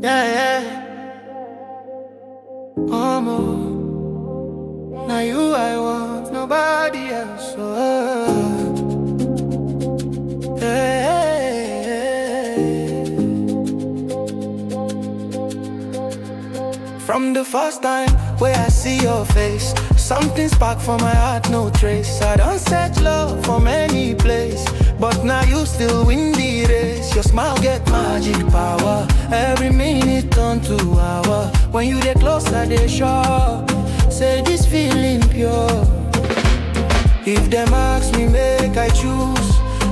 Yeah, yeah. More. Now you I want, nobody else. Hey. From the first time where I see your face, something spark for my heart, no trace. I don't search love from any place, but now you still win the race. Your smile get magic power, every minute turn to hour. When you get closer, they sure say this feeling pure. If them ask me, make I choose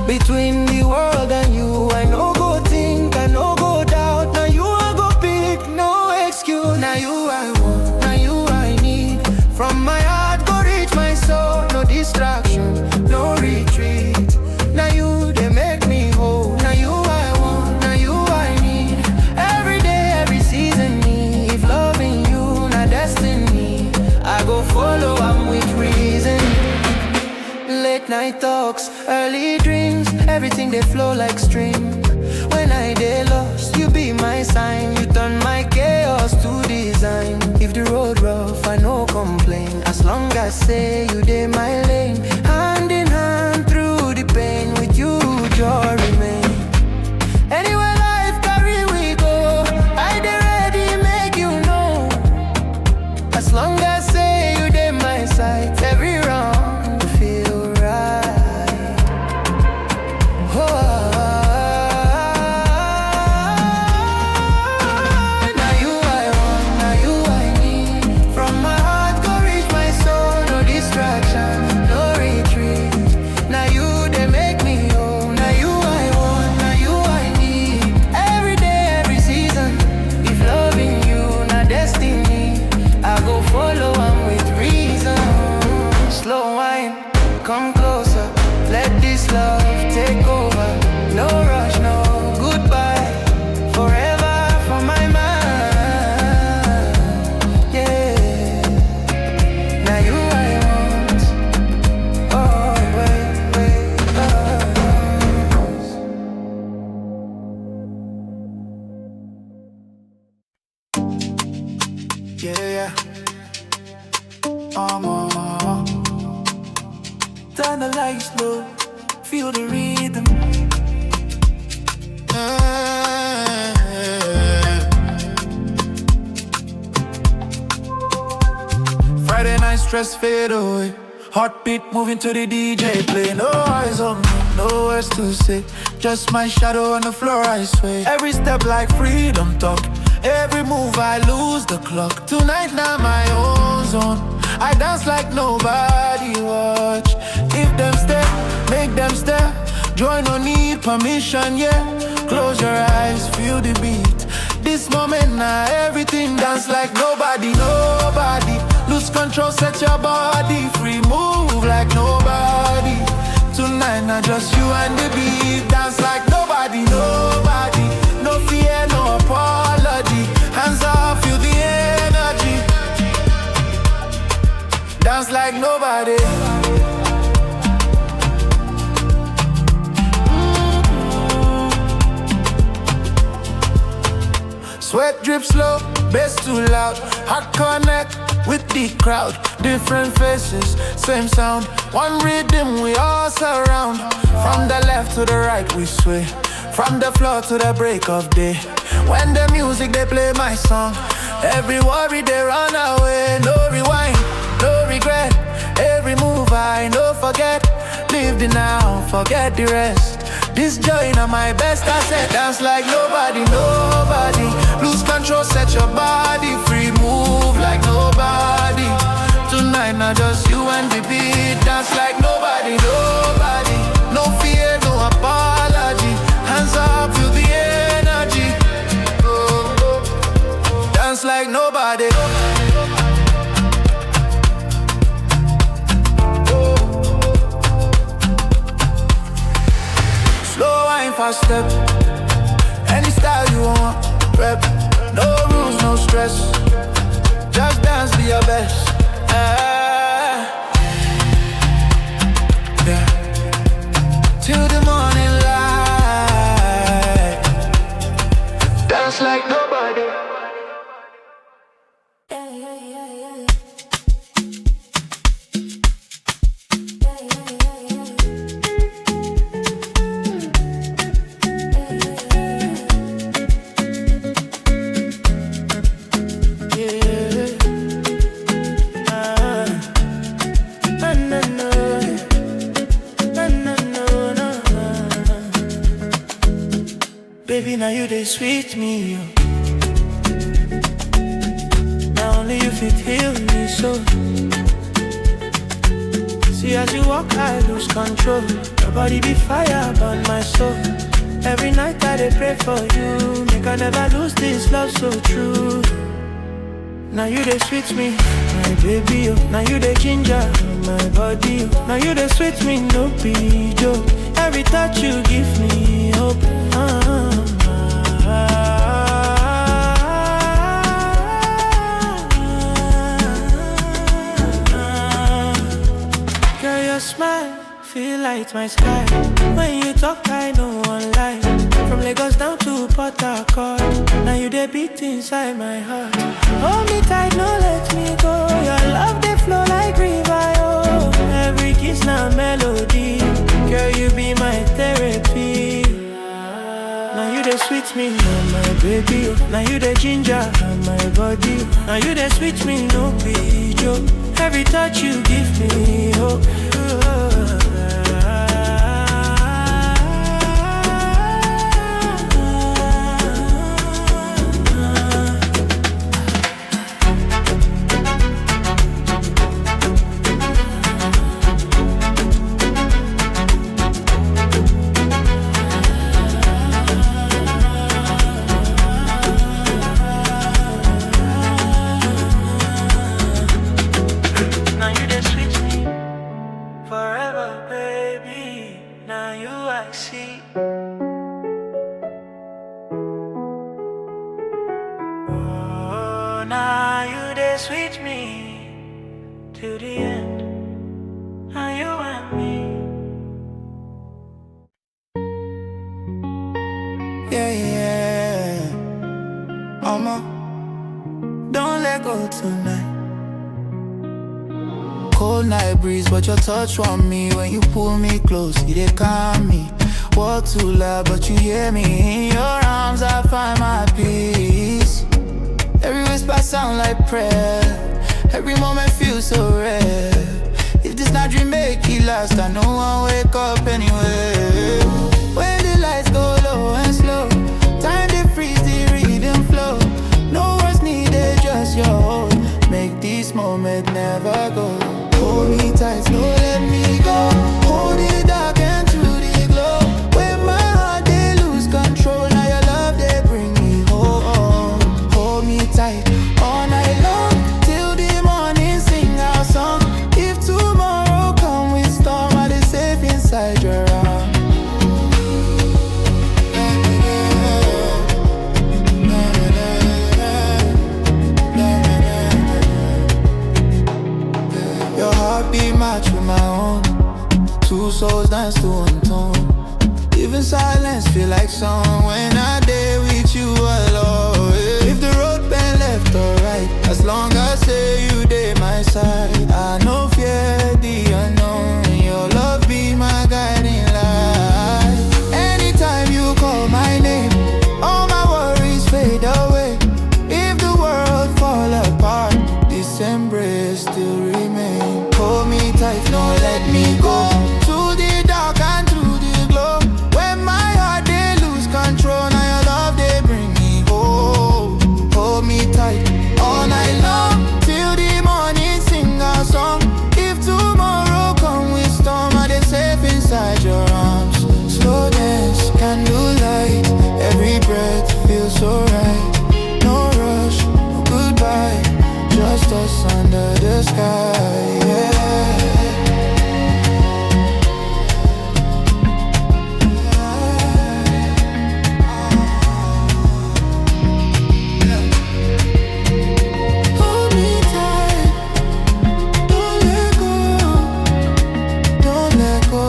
between the world and you. I no go think, I no go doubt. Now you I go pick, no excuse. Now you I want, now you I need. From my heart go reach my soul. No distraction, no retreat. Now you they make me whole. Now you I want, now you I need. Every day, every season me. If loving you not destiny, I go follow, I'm with reason. Late night talks, early dreams, everything they flow like stream. When I dey lost, you be my sign. You turn my chaos to design. If the road rough, I no complain. As long as say you dey my lane. Hand in hand through the pain. With you, joy remain. Anywhere life carry we go, I dey ready make you know. As long as say you dey my side, every round feel right. Oh, now you I want, now you I need. From my heart go reach my soul, no distraction, no retreat. Now you they make me whole. Now you I want, now you I need. Every day, every season. If loving you not destiny, I go follow, I'm with reason. Slow wine, come closer. Let this love take over. No rush, no goodbye. Forever for my mind. Yeah. Now you I want. Always. Yeah. Turn the lights low, feel the rhythm. Friday night stress fade away. Heartbeat moving to the DJ play. No eyes on me, no words to say. Just my shadow on the floor, I sway. Every step like freedom talk. Every move I lose the clock. Tonight now my own zone. I dance like nobody watch. If them stare, make them stare. Joy no need permission, yeah. Close your eyes, feel the beat. This moment now everything dance like nobody, nobody. Lose control, set your body free. Move like nobody. Tonight now just you and the beat. Dance like nobody, nobody. No fear, no apology. Hands off, feel the energy. Dance like nobody. Sweat drip slow, bass too loud. I connect with the crowd. Different faces, same sound. One rhythm we all surround. From the left to the right we sway. From the floor to the break of day. When the music they play my song, every worry they run away. No rewind, no regret. Every move I no forget. Live the now, forget the rest. This joy na my best asset. Dance like nobody, nobody. Lose control, set your body free. Move like nobody. Tonight not just you and the beat. Dance like nobody, nobody. No fear, no apology. Hands up, feel the energy. Oh, oh. Dance like nobody. Slow wine, fast step. Any style you want, rep. No rules, no stress. Just dance, be your best. Yeah. Till the morning light. dance like nobody. Baby, now you they sweet me, yo. Now only you fit heal me, so. See as you walk, I lose control. Your body be fire burn my soul. Every night I dey pray for you. Make I never lose this love so true. Now you they sweet me, my baby, yo. Now you they ginger my body, yo. Now you they sweet me, no be joke. Every touch you give me hope. Girl, your smile feel like my sky. When you talk, I know one lie. From Lagos down to Port Harcourt, now you dey beat inside my heart. Hold me tight, no let me go. Your love they flow like river, oh. Every kiss now melody. Girl, you be my therapy. Now you the sweet me, oh my baby, oh. Now you the ginger, oh my body, oh. Now you the sweet me, no be joke. Every touch you give me hope. Now you they sweet me to the end. Now you and me. Yeah, yeah. Don't let go tonight. Cold night breeze, but your touch on me. When you pull me close, you they calm me. Walk too loud, but you hear me. In your arms I find my peace. Every whisper sound like prayer. Every moment feels so rare. If this not dream make it last, I know I'll wake up anyway. When the lights go low and slow, time they freeze, the rhythm flow. No words needed, just your hold. Make this moment never go. Hold me tight, no let me go. Hold it dark and to the glow. When my heart they lose control, now your love they bring me home. Hold me tight all night long, till the morning sing our song. If tomorrow come with storm, I they safe inside your arms. Your heartbeat match with my own. Two souls dance to one tone. Even silence feel like song when I day with you alone. If the road been left or right, as long as say you dey my side, I no fear the unknown. Your love be my guiding light. Anytime you call my name, all my worries fade away. If the world fall apart, this embrace still remain. Hold me tight, don't let me go. To the dark and to the glow. When my heart they lose control, now your love they bring me home. Hold me tight all night long, till the morning sing our song. If tomorrow come with storm, I they safe inside your arms. Slow dance, candlelight, every breath feels so right. No rush, no goodbye, just us under the sky, yeah. Hold me tight, don't let go, don't let go.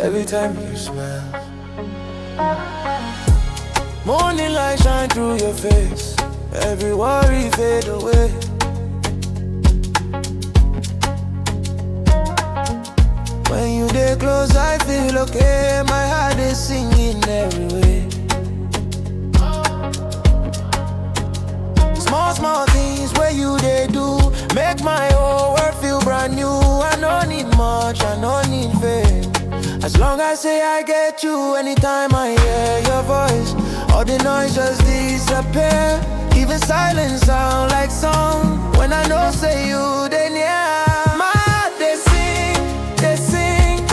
every time you smile. Morning light shine through your face, every worry fade away. When you dey close, I feel okay. My heart is singing every way. Small, small things where you dey do make my whole world feel brand new. I don't need much, I don't need fame. As long as say I get you, anytime I hear your voice, all the noise just disappear. Even silence sound like song when I know say you dey near. My heart they sing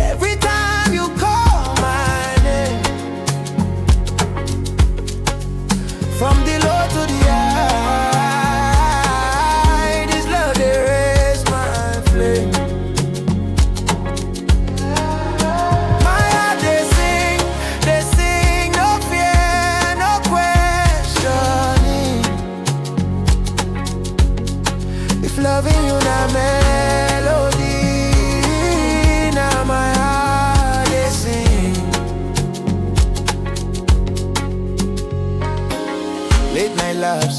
every time you call my name. From the low to the high, this love they raise my flame. My heart they sing, no fear, no questioning. If loving you not melody, now my heart they sing. Late night laughs,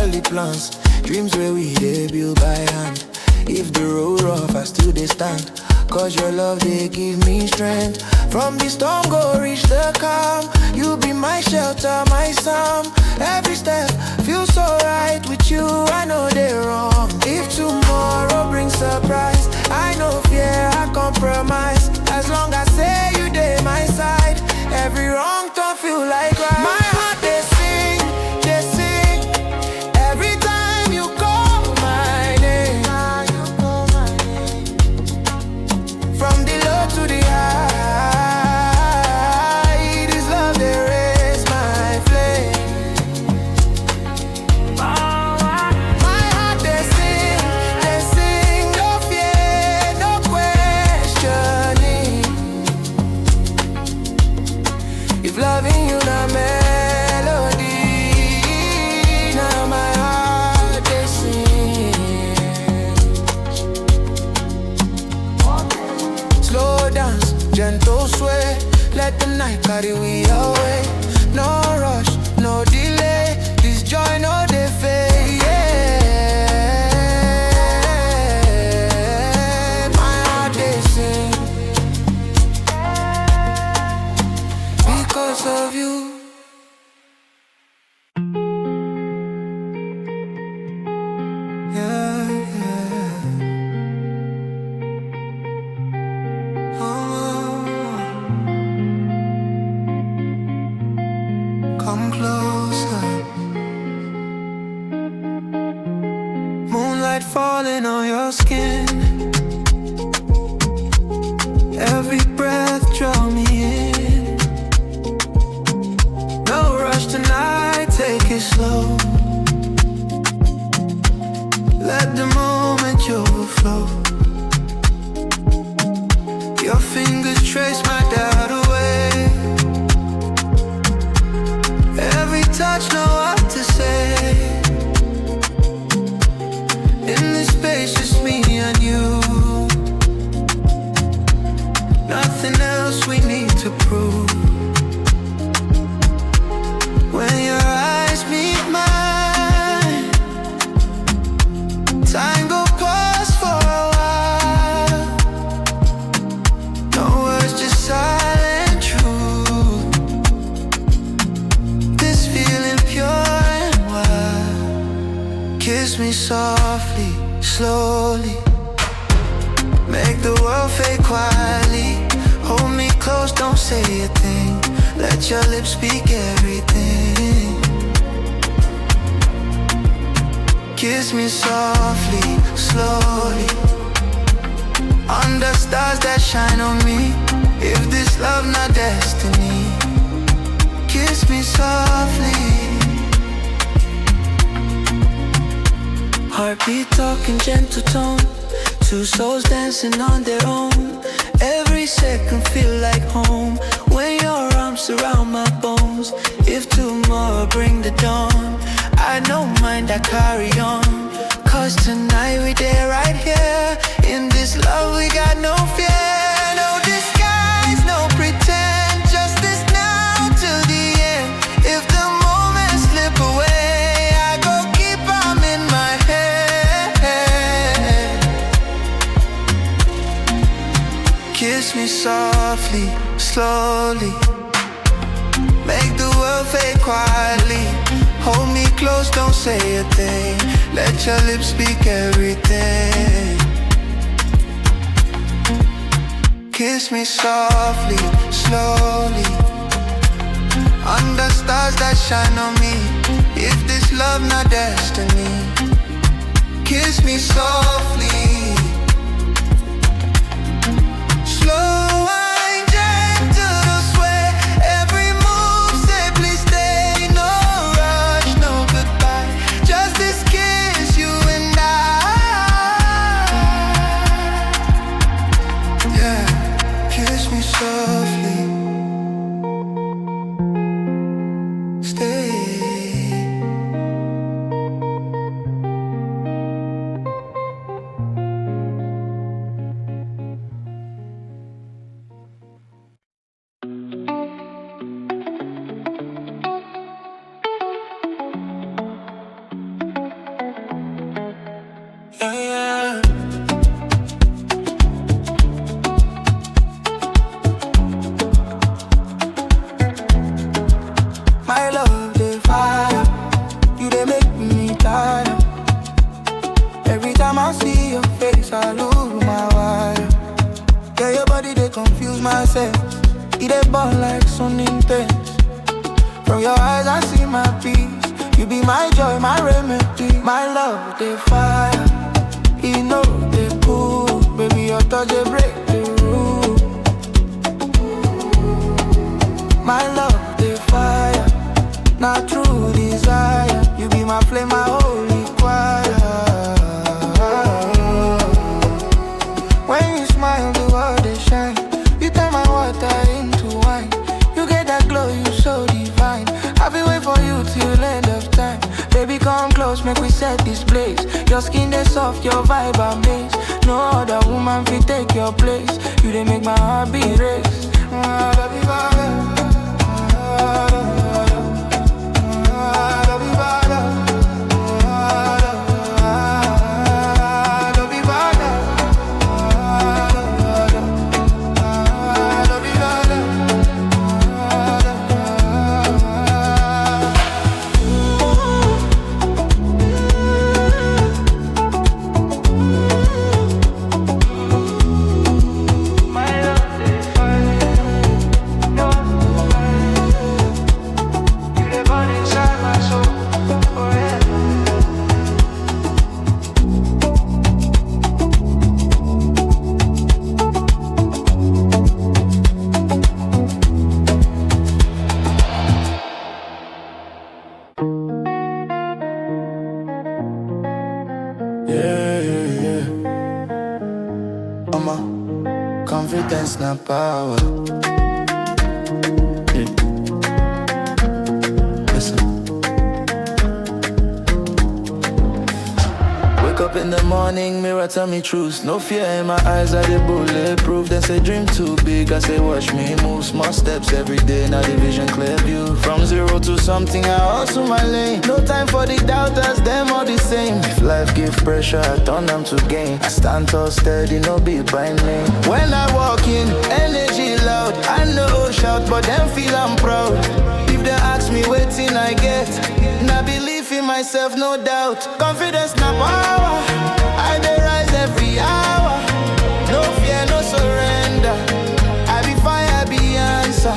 early plans, dreams where we debut by hand. If the road rough, I still dey stand, cause your love they give me strength. From the storm go reach the calm, you be my shelter, my psalm. Every step feels so right with you, I know they're wrong. If tomorrow brings surprise, I know fear, I compromise. As long as say you dey my side, every wrong turn feel like right. My heart they sing every time you call my name. From the low to the high, this love they raise my flame. My heart they sing, no fear, no questioning. If loving you not melody, now my heart they sing. Slow dance, gentle sway, let the night carry we away. No rush, no delay, this joy no dey fade. Yeah. My heart they sing because of you. Yeah, yeah. Oh, come closer. Moonlight falling on your skin. Every breath draw me in. No rush tonight, take it slow. Let the moment overflow. Your fingers trace my doubt away. Every touch know what to say. In this space just me and you. Nothing else we need to prove. When your eyes meet mine, time go pause for a while. No words, just silent truth. This feeling pure and wild. Kiss me softly, slowly. Make the world fade quietly. Hold me close, don't say a thing. Let your lips speak everything. Kiss me softly, slowly. Under stars that shine on me. If this love not destiny, kiss me softly. Heartbeat talking gentle tone. Two souls dancing on their own. Every second feel like home when your arms surround my bones. If tomorrow bring the dawn, I don't mind, I carry on. Cause tonight we there right here. In this love we got no fear, no disguise. Kiss me softly, slowly. Make the world fade quietly. Hold me close, don't say a thing. Let your lips speak everything. Kiss me softly, slowly. Under stars that shine on me. If this love not destiny, kiss me softly. Slow and gentle, swear. Every move say please stay. No rush, no goodbye. Just this kiss, you and I. Yeah, kiss me softly. Stay. Yeah. My love, they fire. You they make me tired. Every time I see your face, I lose my wire. Yeah, your body, they confuse myself. It they burn like sun intense. From your eyes, I see my peace. You be my joy, my remedy. My love, they fire. You know they cool. Baby, your touch, they break the rule. My love, they fire. Not true desire. You be my flame, my holy choir. When you smile, the world they shine. You turn my water into wine. You get that glow, you so divine. I'll be waiting for you till end of time. Baby, come close, make we set this place. Your skin they soft, your vibe amaze. No other woman fit take your place. You they make my heart beat race. Confidence, not power. Yeah. Listen. Wake up in the morning, mirror tell me truth. No fear in my eyes, I did bulletproof. Then say dream too big, I say watch me move. Small steps every day, now the vision clear view. From zero to something, I hustle my lane. No time for the doubters, them all the same. If life give pressure, I turn them to gain. I stand tall steady, no be by name. When I walk in, energy loud. I know shout, but them feel I'm proud. If they ask me waiting I get, now believe in myself, no doubt. Confidence, not power. I dey rise every hour. No fear, no surrender. I be fire, be answer.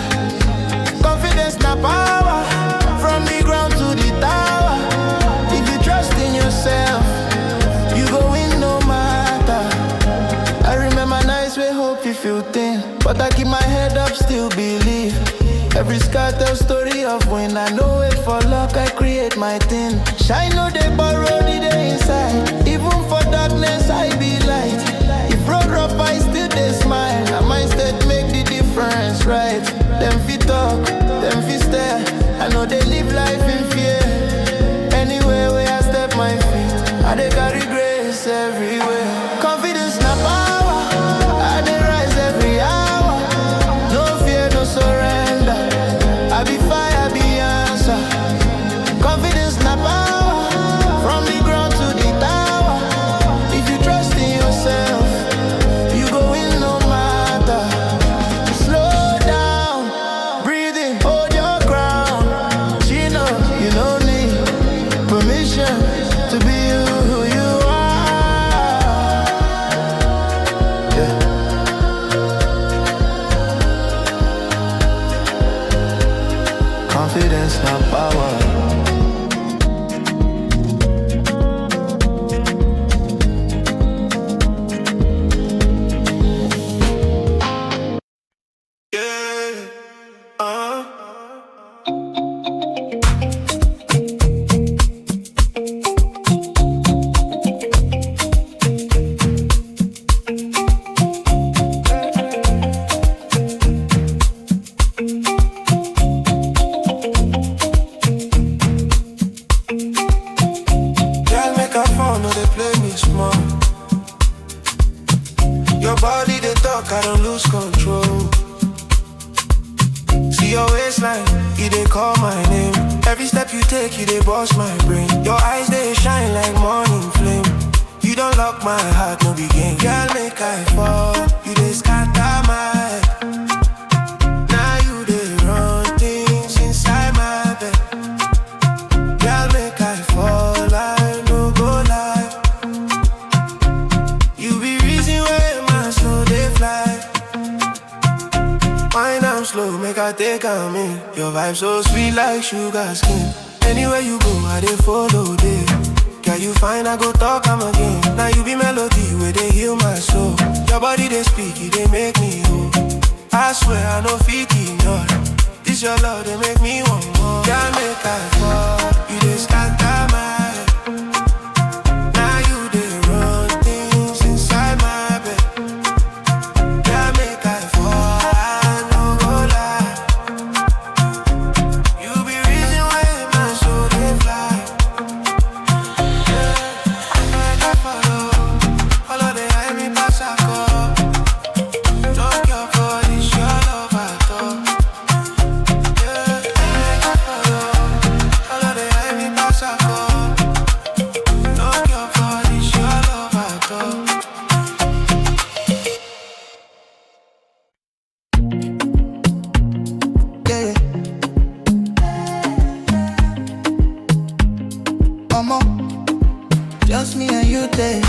Confidence, not power. From the ground to the tower. If you trust in yourself, you go win no matter. I remember nights where hope you feel thin, but I keep my head up, still believe. Every scar tells story of when I know it for luck, I create my thing. Shine no they borrow the day inside. Even for darkness, I be light. If road rough, I still they smile. My mindset make the difference, right? Them fit talk, them fit stare. I know they live life in fear. Anywhere where I step my feet, I they carry grace everywhere. Confidence, not power. I they rise every hour. No fear, no surrender. I be fire, be answer. Confidence, not power. From the ground to the tower. play me small. Your body they talk, I don't lose control. See your waistline, you they call my name. Every step you take, you they boss my brain. Your eyes they shine like morning flame. You don't lock my heart, no begin. Girl, make I fall, you they scatter my head. Now you they run things inside my bed. Girl, make I fall, I no go lie. You be reason why my soul they fly. Wine I'm slow, make I take on me. Your vibe so sweet like sugar skin. Anywhere you go, I dey follow day. Girl, you fine, I go talk, I'm again. Now you be melody where they heal my soul. Your body they speak, it they make me whole. I swear I know fit ignore. This your love, they make me want more. Girl, make I fall, you they scatter my head. Now you they run things inside my bed. Girl, make I fall, I no go lie. You be reason why my soul they fly. Just me and you there.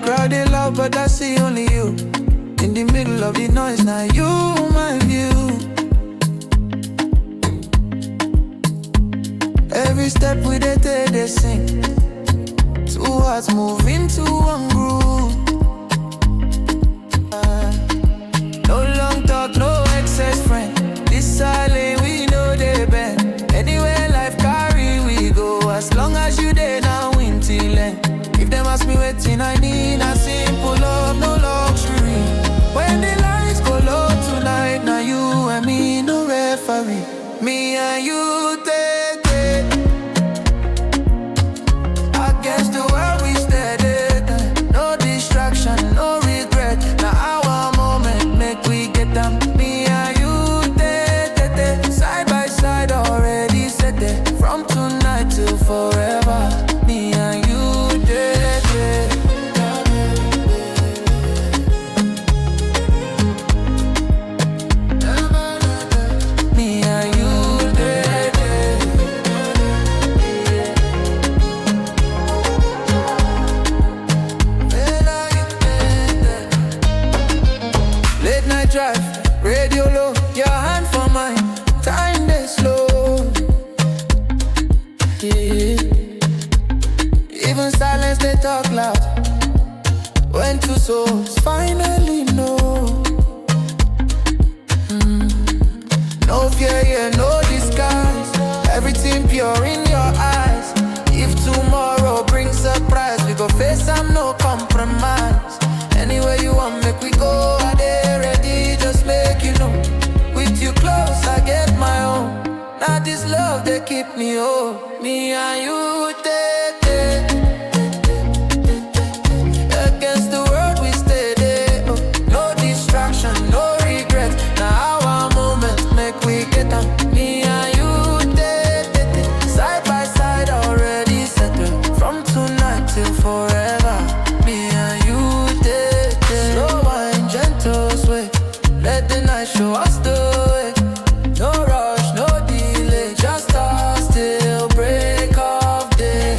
Crowded love, but I see only you. In the middle of the noise, now you my view. Every step we take, they sing. Two hearts moving to one groove. No long talk, no excess friend. This silent, we know they bend. Anywhere life carry, we go. As long as you there, now win till end. If them ask me waiting, I need a simple love, no luxury. When the lights go low tonight, now you and me, no referee. Me and you, take it. Against the world we steady. No distraction, no regret. Now our moment, make we get them. Me and you, side by side, already set it. From tonight till forever. Me and you, me and you, late night drive, radio low, your hand for mine, time they slow. Yeah. Even silence they talk loud. When two souls finally know. No fear, yeah, no disguise. Everything pure in your eyes. If tomorrow brings surprise, we go face some, no compromise. Anywhere you want, make we go. Are they ready? Just make you know. With you close, I get my own. Now this love, they keep me whole. Me and you, against the world, we stay there. Oh, no distraction, no regret. Now our moment, make we get them. Me and you, side by side, already settled. From tonight till forever. Me and you, slow and gentle sway. Let the night show us the way. No rush, no delay, just us till break of day.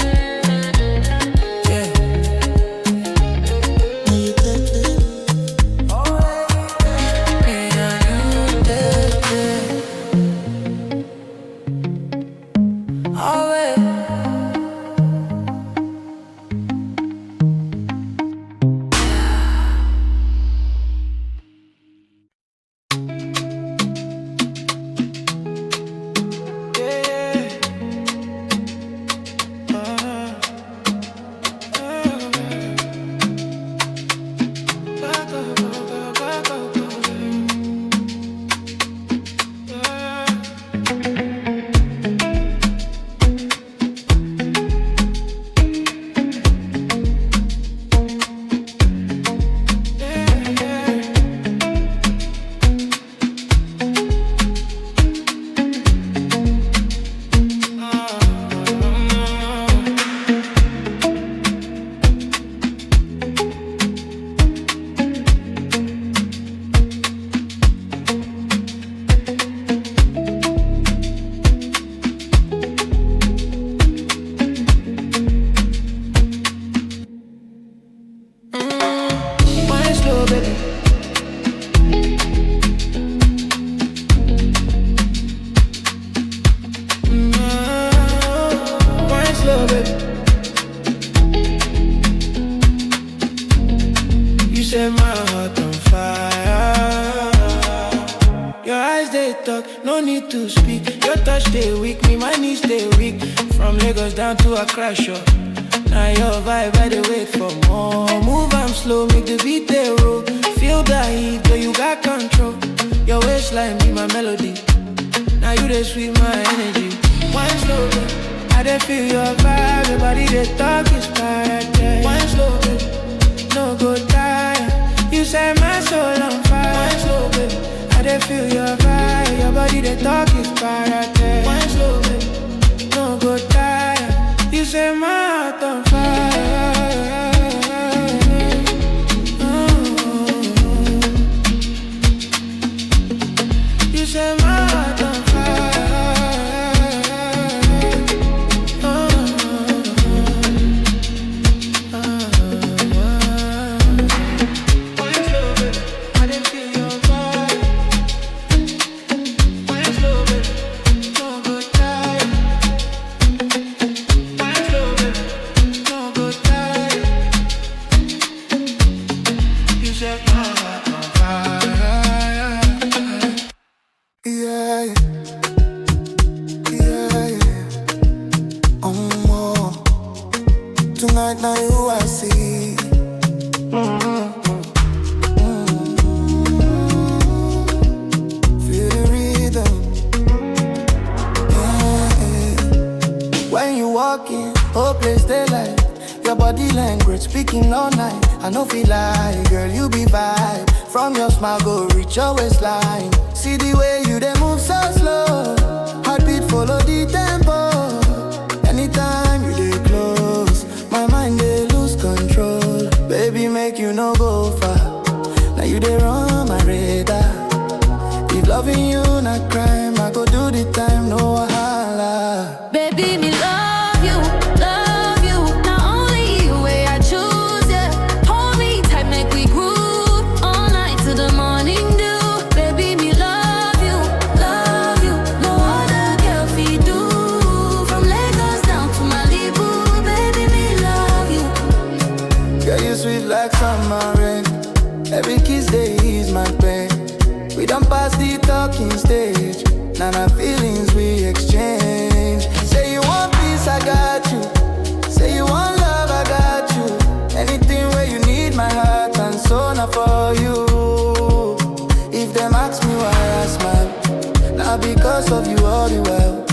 eyes they talk, no need to speak. Your touch they weak, me my knees they weak. From Lagos down to Accra shore. Now your vibe I they wait for more. Move I'm slow, make the beat they roll. Feel the heat, girl you got control. Your waistline be my melody. Now you they sweet my energy. Wine slow, babe. I they feel your vibe, your body they talk is paradise. Wine slow, babe. No go tired. You set my soul on fire. Wine slow, babe. I they feel your vibe, your body they talk is paradise. Wine slow, babe. No go tired. You set my heart on fire. You set my heart on fire. Tonight, now you I see. Feel the rhythm. When you walk in, whole place they like. Your body language speaking all night. I know feel like, girl, you be vibe. From your smile go reach your waistline. See the way you they move so slow. Heartbeat follow the tempo. Anytime you they close, my mind they lose control. Baby make you no go far. Now you they run my radar. If loving you not crime, I go do the time, no wahala. Baby me love you, love you. Not only you way I choose, yeah. Hold me tight, make we groove all night till the morning dew. Baby me love you, love you. No other girl fi do. From Lagos down to Malibu, baby me love you. Girl, you sweet like summer rain. Every kiss they ease my pain. We done pass the talking stage. Now the feelings we exchange. Say you want peace, I got you. Say you want love, I got you. Anything where you need my heart and soul, now for you. If them ask me why I smile, now because of you all the while.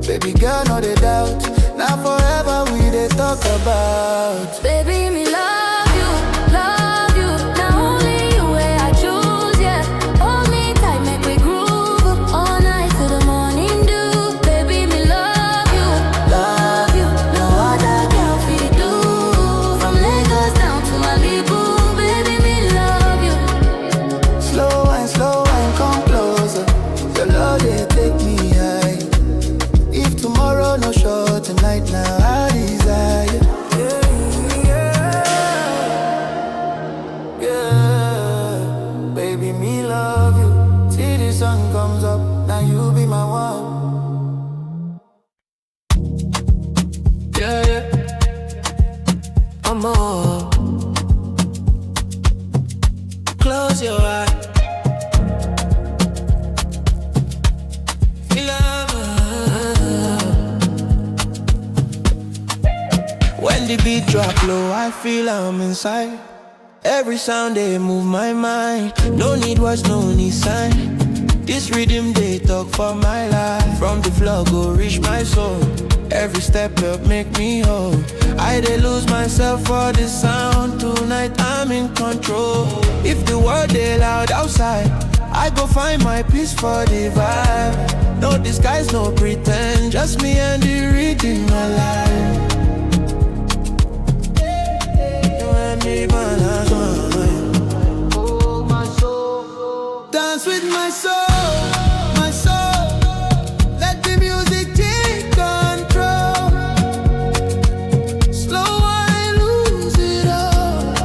Baby girl, no they doubt. Now forever we they talk about. Baby me love you, love you. Not only you way I choose, yeah. Hold me tight, make we groove all night till the morning dew. Baby me love you, love you. No other girl fi do. From Lagos down to Malibu, baby me love you. Slow and come closer. Your love they take me high. If tomorrow no show, tonight now I desire. Yeah, baby me love you. See the sun comes up, now you be my one. Yeah, yeah. I'm all. Close your eyes. Feel love. When the beat drop low, I feel I'm inside. Every sound they move my mind. No need words, no need sign. This rhythm they talk for my life. From the floor go reach my soul. Every step up make me whole. I they lose myself for this sound. Tonight I'm in control. If the world they loud outside, I go find my peace for the vibe. No disguise, no pretend. Just me and the rhythm alive. You and me, Dance with my soul, my soul. Let the music take control. Slow I lose it all.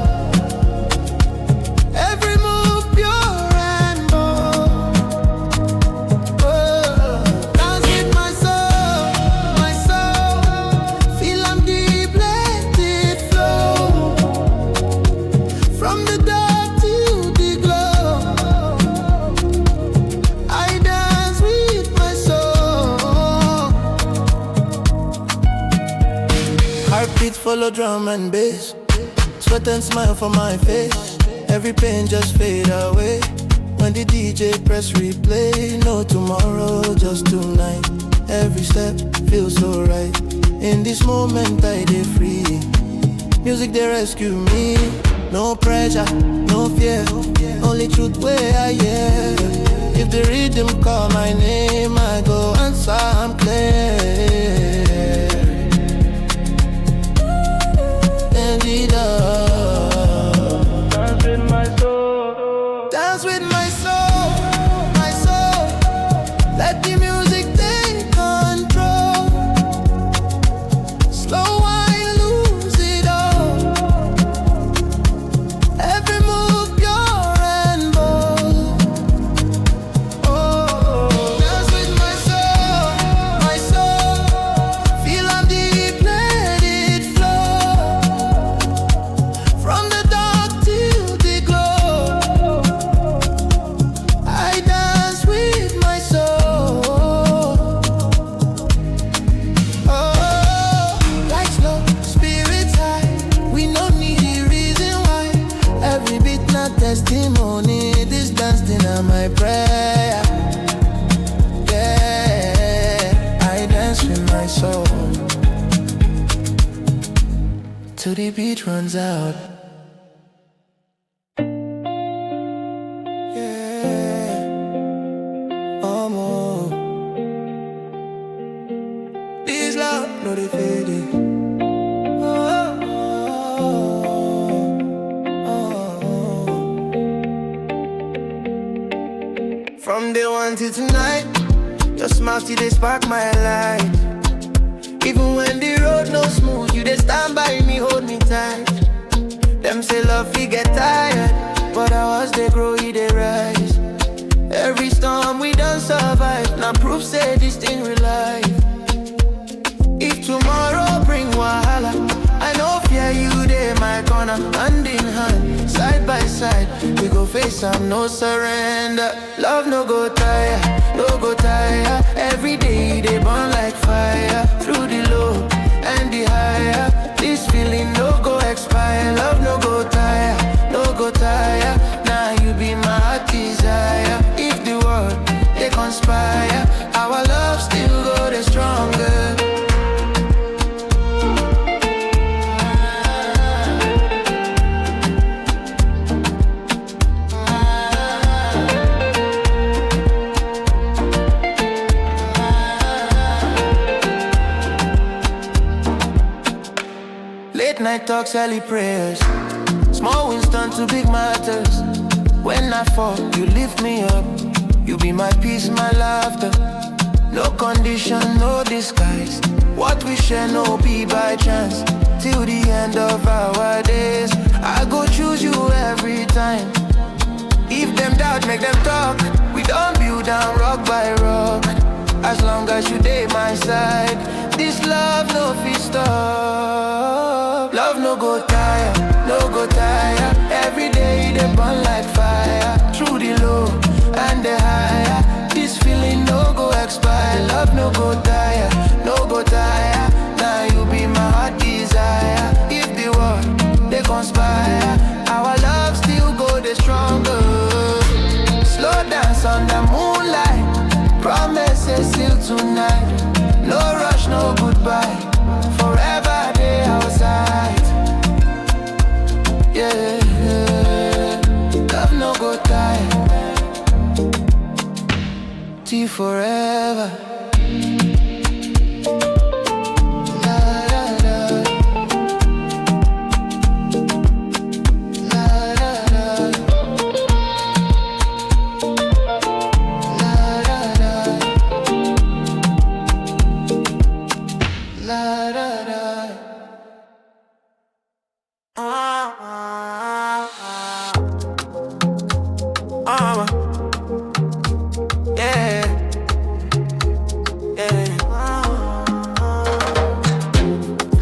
Every move pure and bold. Dance with my soul. Feel I'm deep, let it flow. From the dark to the glow. follow drum and bass. Sweat and smile for my face. Every pain just fade away when the DJ press replay. No tomorrow, just tonight. Every step feels so right. In this moment I dey free. Music they rescue me. No pressure, no fear. Only truth where I hear. If the rhythm call my name, I go answer, I'm clear. And it dance with my soul. Dance with my soul, my soul. Let the music take control. Slow while lose it all. Every move pure and bold. Oh, dance with my soul. Feel I'm deep, let it flow. From the dark till the glow. I dance with my soul. Oh, lights low, spirits high. We no need the reason why. Every beat not testimony. This dance thing on my prayer. Yeah, I dance with my soul till the beat runs out. Yeah, more. This love, no they fading. From day one till tonight, your smile still they spark my light. Even when the road no smooth, you they stand by me, hold me tight. Them say love we get tired, but ours they grow, they rise. Every storm we done survive, now proof say this thing real life. If tomorrow bring wahala, I know fear you there my corner. Hand in hand, side by side, we go face am, no surrender. Love no go tire, no go tire. Every day they burn like fire. Through the low and the higher, this feeling no go expire. Love no go tire, no go tire. Now you be my heart desire. If the world they conspire, our love still go the stronger. Late night talks, early prayers. Small wins turn to big matters. When I fall, you lift me up. You be my peace, my laughter. No condition, no disguise. What we share, no be by chance. Till the end of our days, I go choose you every time. If them doubt, make them talk. We don't build down rock by rock. As long as you dey my side, this love no fit stop. Love no go tire, no go tire. Every day they burn like fire. Through the low and the higher, this feeling no go expire. Love no go tire, no go tire. Now you be my heart desire. If the world they conspire, our love still go the stronger. Slow dance on the moonlight. Promises till tonight. No rush, no goodbye. Forever they outside. Yeah, love no go die. Till forever.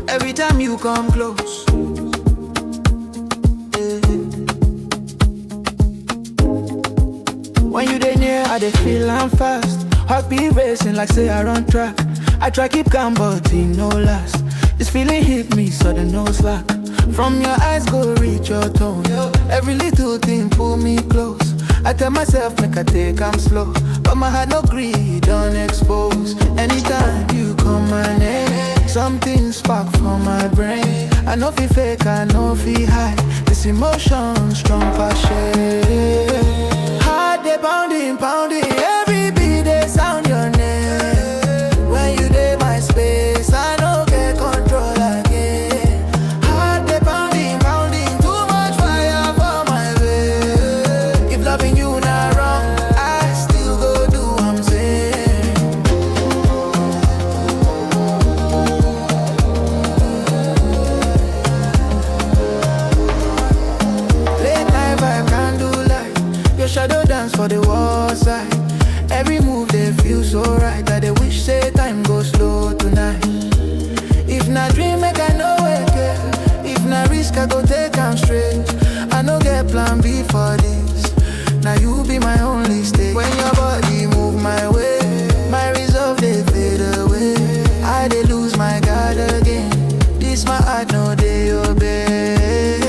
Every time you come close, when you dey near, I dey feel I'm fast. Heart be racing like say I run track. I try keep calm but it no last. This feeling hit me, sudden no slack. From your eyes go reach your tone. Every little thing pull me close. I tell myself make I take I'm slow, but my heart no greed, don't expose. Anytime you call my name, something spark from my brain. I know fi fake, I know fi hide. This emotion strong passion. Heart they pounding, pounding. Every beat they sound your name. When you dey my space, I no get control again. Heart they pounding, pounding. Too much fire for my way. If loving you not wrong, I still go do what I'm saying. Late night vibe, can't do light. Your shadow dance for the wall side. Every move they feel so right that they wish say time go slow tonight. If not dream, make I know it. If not risk, I go take am straight. I no get plan B for this. Now you be my only stay. When your body move my way, my resolve they fade away. I they lose my guard again. This my heart no they obey.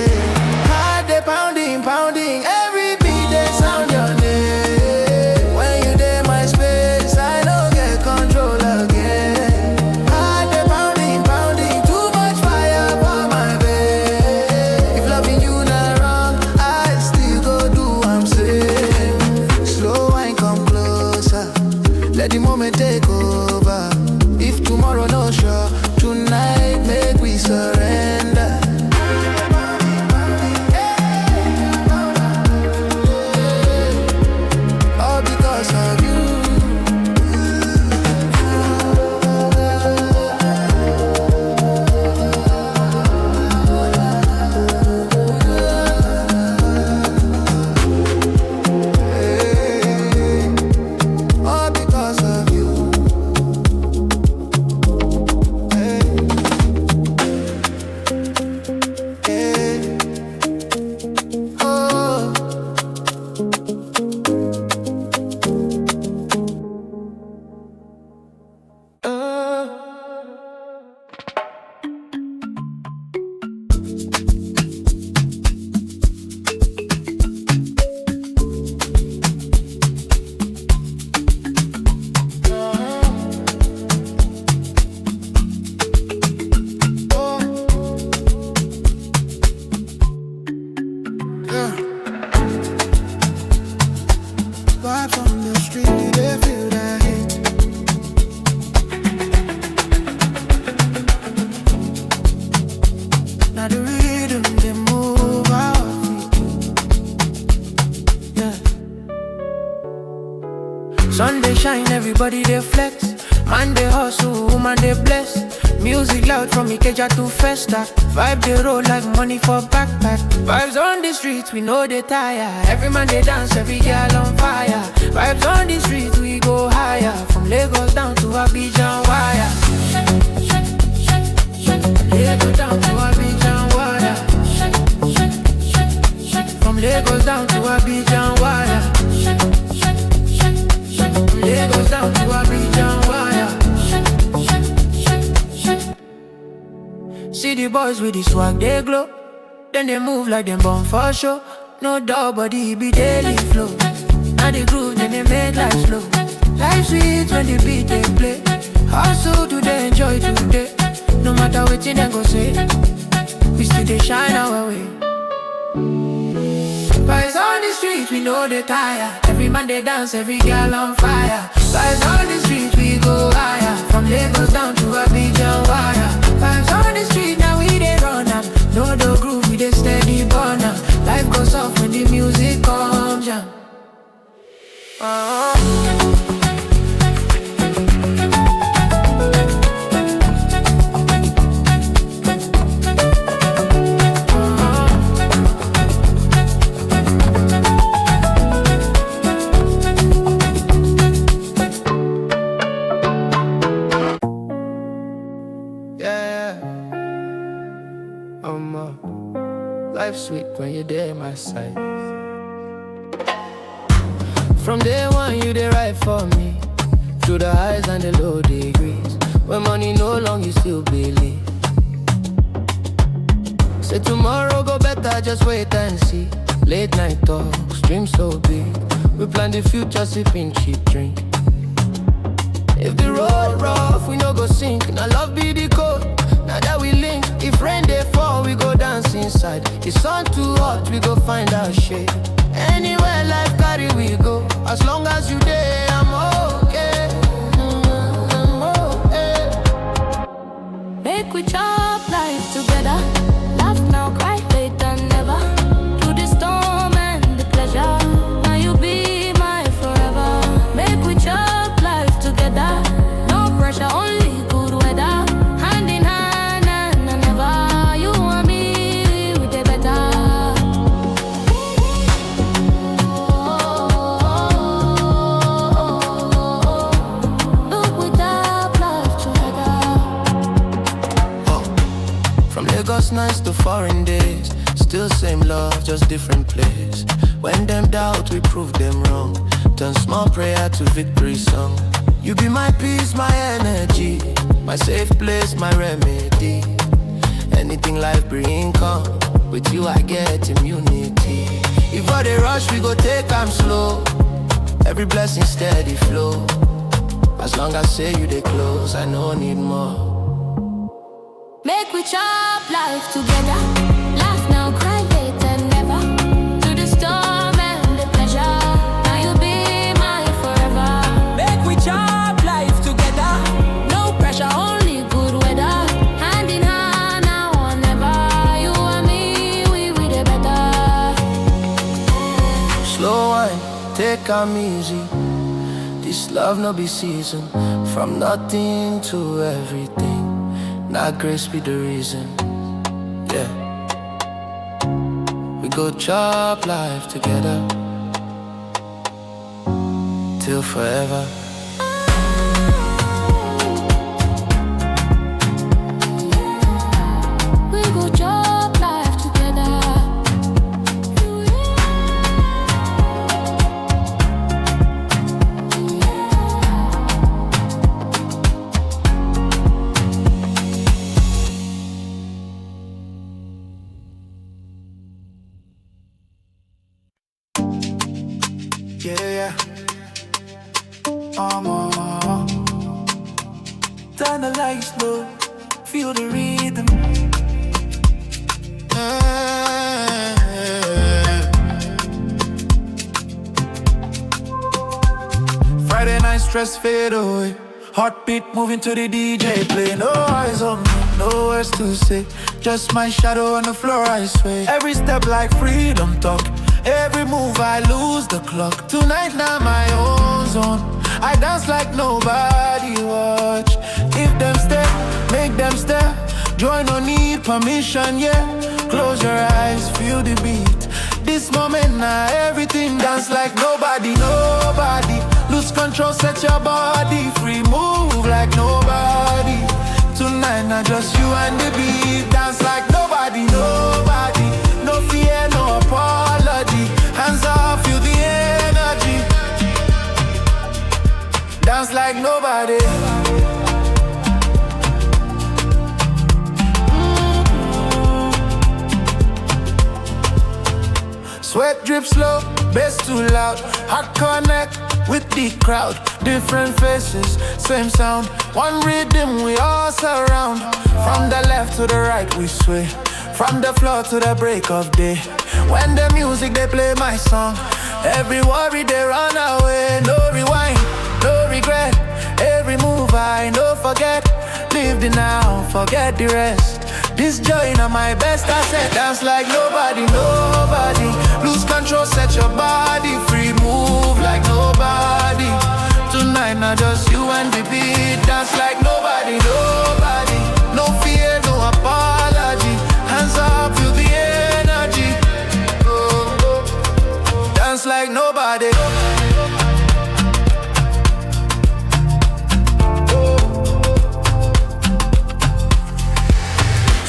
Heart they pounding, pounding. Every beat they sound your name. When you dey my space, I no get control again. Heart they pounding, pounding. Too much fire for my babe. If loving you not wrong, I still go do what I'm saying. Slow wine come closer. Let the moment take over. If tomorrow no sure, tonight make we surrender. All because of you. All because of you. Oh. Vibes on the street, do they feel that heat? Now the rhythm, they move our feet. Yeah. Sun they shine, everybody they flex. Man they hustle, woman they bless. Music loud from Ikeja to Festa. Vibe they roll like money for backpack. Vibes on the streets, we know they tire. Every man they dance, every girl on fire. Vibes on the streets, we go higher. From Lagos down to Abidjan wire. Lagos down to Abidjan wire. From Lagos down to Abidjan wire. From Lagos down to Abidjan wire. See the boys with the swag, they glow. Then they move like them born for show. No doubt, but it be daily flow. Now they groove, then they make life slow. Life sweet when the beat they play. Hustle today, enjoy today. No matter what you go say, we still they shine our way. Vibes on the street, we know they tire. Every man they dance, every girl on fire. Vibes on the street, we go higher. From Lagos down to Abidjan wire. Vibes on the street, now we they run up. Know the groove, we they steady burn up. Life goes off when the music comes down. Life sweet when you're there, my side. From day one, you dey right for me. Through the highs and the low degrees. When money no long, you still believe. Say tomorrow go better, just wait and see. Late night talks, dreams so big. We plan the future, sipping cheap drink. If the road rough, we no go sink. Now love be the code, now that we link. If rain they fall, we go dance inside. If sun too hot, we go find our shade. Anywhere life carry we go. As long as you there, I'm okay. I'm okay. Make we chop life together. Laugh now, cry later, never. Through the storm and the pleasure. Now you be my forever. Make we chop life together. No pressure, only good weather. Hand in hand and never. You and me, we dey better. Look, we chop life together. From Lagos nights to foreign days, still same love, just different place. When them doubt, we prove them wrong. Turn small prayer to victory song. You be my peace, my energy, my safe place, my remedy. Anything life bring come, with you I get immunity. If all they rush, we go take time slow. Every blessing steady flow. As long as say you they close, I no need more. Make we chop life together. Laugh now, cry later, never. Through the storm and the pleasure. Now you be mine forever. Make we chop life together. No pressure, only good weather. Hand in hand, now or never. You and me, we dey better. Slow wine, take am easy. This love no be season. From nothing to everything. Now grace be the reason. Yeah. We go chop life together till forever. We go chop life together. Yeah. Turn the lights low, feel the rhythm. Friday night stress fade away. Heartbeat moving to the DJ play. No eyes on me, no words to say. Just my shadow on the floor I sway. Every step like freedom talk. Every move I lose the clock. Tonight now my own zone. I dance like nobody watch. If them stare, make them stare. Joy no need permission, yeah. Close your eyes, feel the beat. This moment now everything dance like nobody, nobody. Lose control, set your body free. Move like nobody. Tonight now just you and the beat. Dance like nobody, nobody. No fear, no apology. Hands off, feel the energy. Dance like nobody. Sweat drip slow, bass too loud. Heart connect with the crowd. Different faces, same sound. One rhythm we all surround. From the left to the right we sway. From the floor to the break of day. When the music they play my song. Every worry they run away. No rewind, no regret. Every move I no forget. Live the now, forget the rest. This joy na my best asset. Dance like nobody, nobody. Lose control, set your body free. Move like nobody. Tonight not just you and the beat. Dance like nobody, nobody. No fear, no apology. Hands up, feel the energy. Oh, oh. Dance like nobody.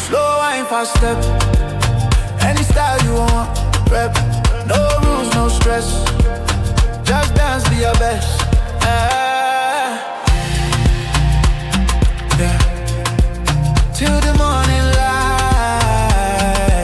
Slow wine, fast step. Any style you want, rep. No rules, no stress. Just dance, be your best. Yeah. Till the morning light.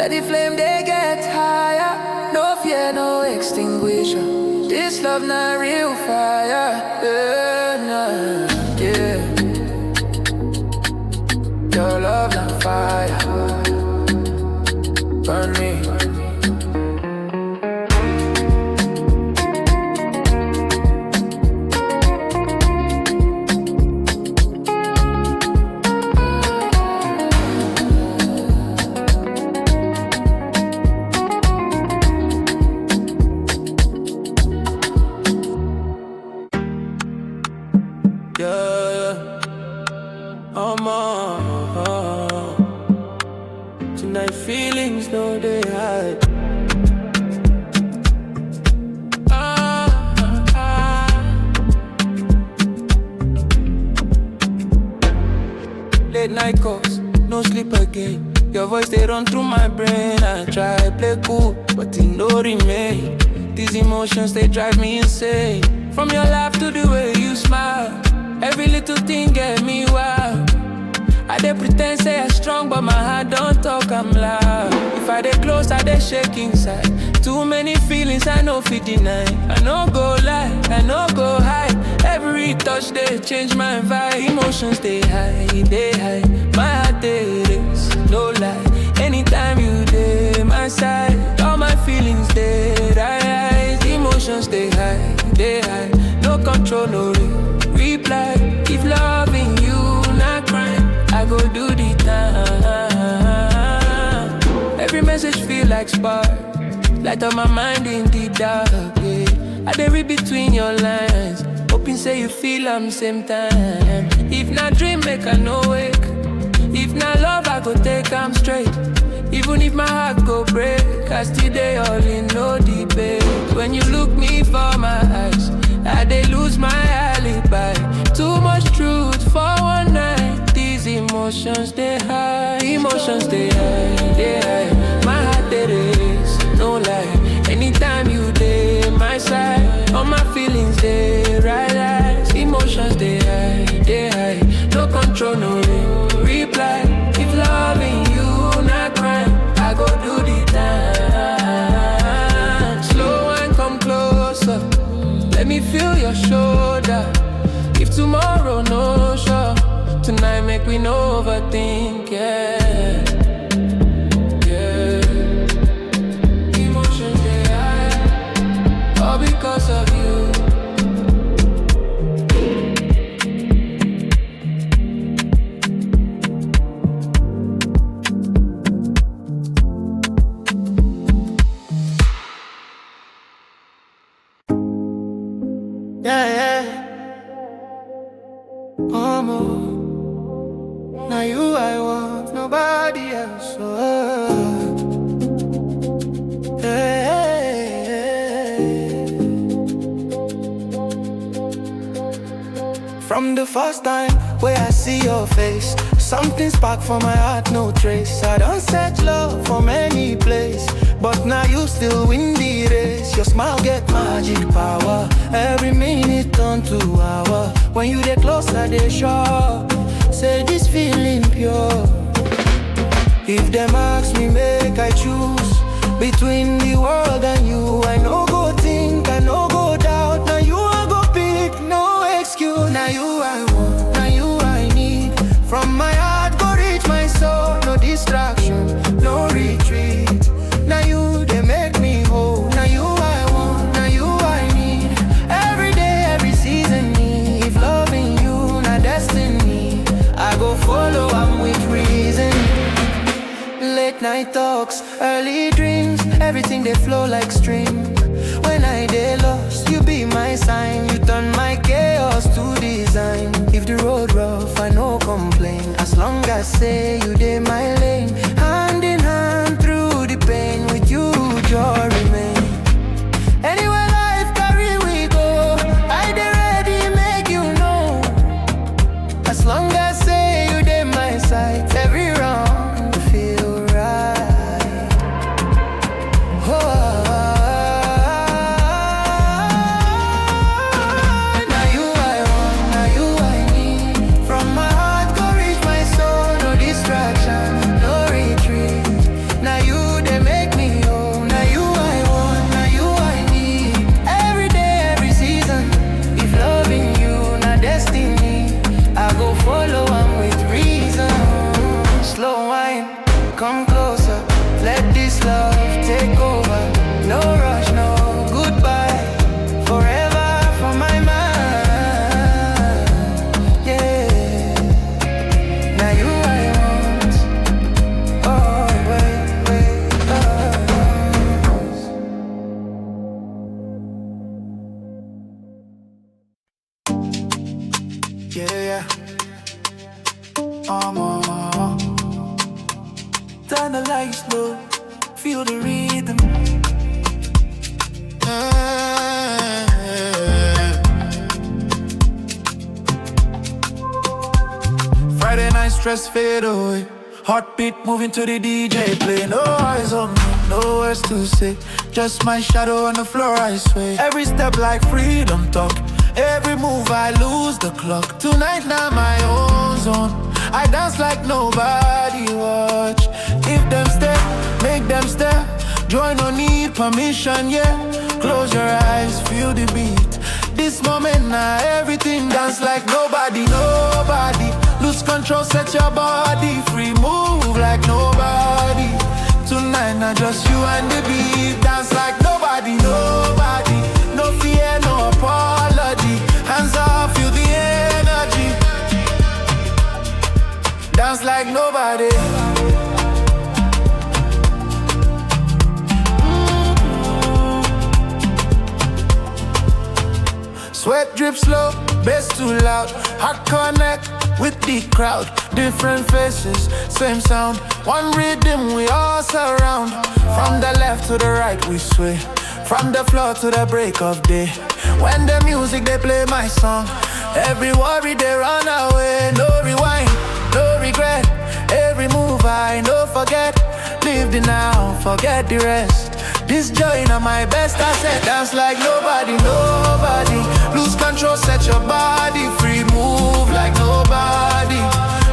Let the flame they get higher. No fear, no extinguisher. This love not real fire. Yeah, nah, yeah. Your love not fire. Burn me. Tonight feelings no they hide. Late night calls, no sleep again. Your voice they run through my brain. I try play cool, but it no remain. These emotions they drive me insane. From your laugh to the way you smile, every little thing get me wild. I dey pretend say I'm strong, but my heart don't talk, I'm loud. If I dey close, I dey shake inside. Too many feelings, I no fit deny. I no go lie, I no go hide. Every touch, they change my vibe. Emotions, they hide. My heart, they race, no lie. Anytime you dey my side, all my feelings, they rise. Emotions, they hide. No control, no reply. If loving you, not crime, I go do the time. Every message feel like spark, light up my mind in the dark, yeah. I dey read between your lines, hoping say you feel I'm same time. If not dream, make I no wake. If not love, I go take I'm straight. Even if my heart go break, I still dey all in, no debate. When you look me for my eyes, I dey lose my alibi. Too much truth for one night. These emotions they hide, they hide. My heart they race, no lie. Anytime you dey my side, all my feelings they rise. Emotions they hide. No control, no reply. If loving you not crime, I go do the time. Slow and come closer, let me feel your shoulder. If tomorrow no sure, tonight make we no overthink, yeah. Emotions they hide, all because of you. Yeah. Now you I want, nobody else. From the first time where I see your face, something spark for my heart, no trace. I don't search love from any place, but now you still win the race. Your smile get magic power, every minute turn to hour. When you get closer, they sure say this feeling pure. If them ask me, make I choose between the world and you, I no go think, I no go doubt. Now you I go pick, no excuse. Now you I want, now you I need. From my heart go reach my soul, no distraction, no retreat. Now you they make me whole. Now you I want, now you I need. Every day, every season, me. If loving you not destiny, I go follow, I'm with reason. Late night talks, early dreams, everything they flow like stream. When I dey lost, you be my sign. You turn my chaos to design. If the road rough, I no complain. As long as say you dey my lane, hand in hand through the pain. With you, joy remain. Anywhere life carry we go, I dey ready make you know. As long as say you dey my side, every round feel right. Oh. No retreat. flow, feel the rhythm. Friday night stress fade away. Heartbeat moving to the DJ play. No eyes on me, no words to say. Just my shadow on the floor I sway. Every step like freedom talk. Every move I lose the clock. Tonight now my own zone. I dance like nobody watch. If them stare, make them stare. Joy no need permission, yeah. Close your eyes, feel the beat. This moment now everything dance like nobody, nobody. Lose control, set your body free. Move like nobody. Tonight now just you and the beat. Dance like nobody, nobody. No fear, no apology. Hands up, feel the energy. Dance like nobody. Sweat drip slow, bass too loud. Heart connect with the crowd. Different faces, same sound. One rhythm we all surround. From the left to the right we sway. From the floor to the break of day. When the music they play my song. Every worry they run away. No rewind, no regret. Every move I no forget. Live the now, forget the rest. This joy now my best asset. Dance like nobody, nobody. Lose control, set your body free. Move like nobody.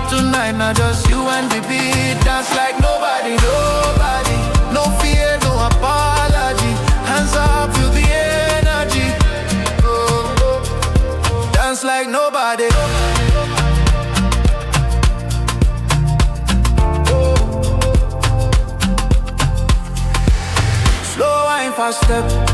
Tonight now just you and the beat. Dance like nobody, nobody. No fear, no apology. Hands up, feel the energy. Oh, oh. Dance like nobody. Slow wine, fast step.